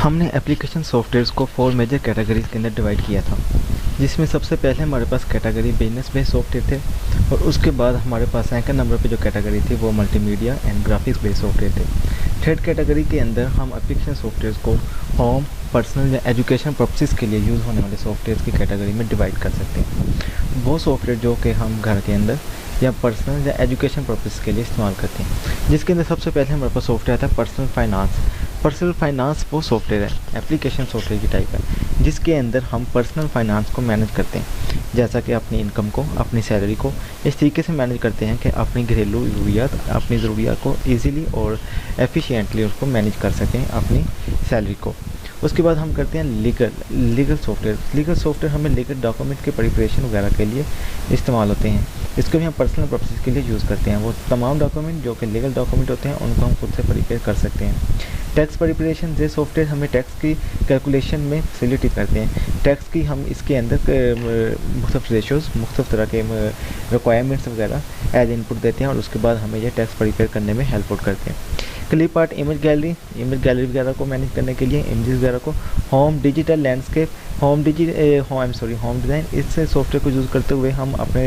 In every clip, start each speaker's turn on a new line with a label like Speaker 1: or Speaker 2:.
Speaker 1: हमने application softwares को 4 major categories के अंदर डिवाइड किया था, जिसमें सबसे पहले हमारे पास कैटेगरी बिजनेस बेस्ड सॉफ्टवेयर थे और उसके बाद हमारे पास सेकंड नंबर पे जो कैटेगरी थी वो multimedia and graphics based software थे। थर्ड कैटेगरी के अंदर हम एप्लीकेशन सॉफ्टवेयर्स को होम, पर्सनल या एजुकेशन पर्पसेस के लिए यूज़ होने वाले सॉफ्टवेयर की कैटेगरी में डिवाइड कर सकते हैं। वो सॉफ्टवेयर जो कि हम घर के अंदर या पर्सनल या एजुकेशन पर्पस के लिए इस्तेमाल करते हैं, जिसके अंदर सबसे पहले हमारे पास सॉफ्टवेयर आता है पर्सनल फाइनेंस। पर्सनल फाइनेंस वो सॉफ्टवेयर है, एप्लीकेशन सॉफ्टवेयर की टाइप है, जिसके अंदर हम पर्सनल फाइनेंस को मैनेज करते हैं, जैसा कि अपनी इनकम को, अपनी सैलरी को इस तरीके से मैनेज करते हैं कि अपनी घरेलू ज़रूरियात को ईज़िली और एफिशिएंटली उसको मैनेज कर सकें अपनी सैलरी को। उसके बाद हम करते हैं लीगल सॉफ्टवेयर। लीगल सॉफ्टवेयर हमें लीगल डॉक्यूमेंट के प्रिपरेशन वगैरह के लिए इस्तेमाल होते हैं। इसको भी हम पर्सनल पर्पसेस के लिए यूज़ करते हैं। वो तमाम डॉक्यूमेंट जो कि लीगल डॉक्यूमेंट होते हैं उनको हम खुद से प्रिपेयर कर सकते हैं। टैक्स प्रिपरेशन, ये सॉफ्टवेयर हमें टैक्स की कैलकुलेशन में फैसिलिटी करते हैं। टैक्स की हम इसके अंदर मुख्तलिफ रेशोज़, मुख्तलिफ तरह के रिक्वायरमेंट्स वगैरह एज इनपुट देते हैं और उसके बाद हमें ये टैक्स प्रिपेयर करने में हेल्प आउट करते हैं। क्लिप आर्ट, इमेज गैलरी वगैरह को मैनेज करने के लिए, इमेजेस वगैरह को, home digital landscape, home design, इस सॉफ्टवेयर को यूज़ करते हुए हम अपने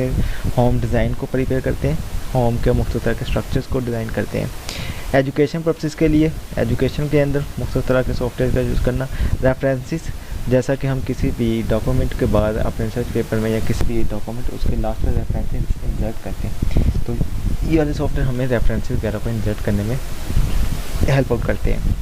Speaker 1: होम डिज़ाइन को प्रिपेयर करते हैं, होम के मुख्तलिफ तरह के स्ट्रक्चर्स को डिज़ाइन करते हैं। एजुकेशन पर्पसेस के लिए, एजुकेशन के अंदर मुख्तलिफ तरह के सॉफ्टवेयर का यूज़ करना। रेफरेंसेस, जैसा कि हम किसी भी डॉक्यूमेंट के बाद अपने रिसर्च पेपर में या किसी भी डॉक्यूमेंट उसके लास्ट में रेफरेंसेस इंसर्ट करते हैं, तो ये वाले सॉफ्टवेयर हमें रेफरेंसेस वगैरह को इंसर्ट करने में हेल्प आउट करते हैं।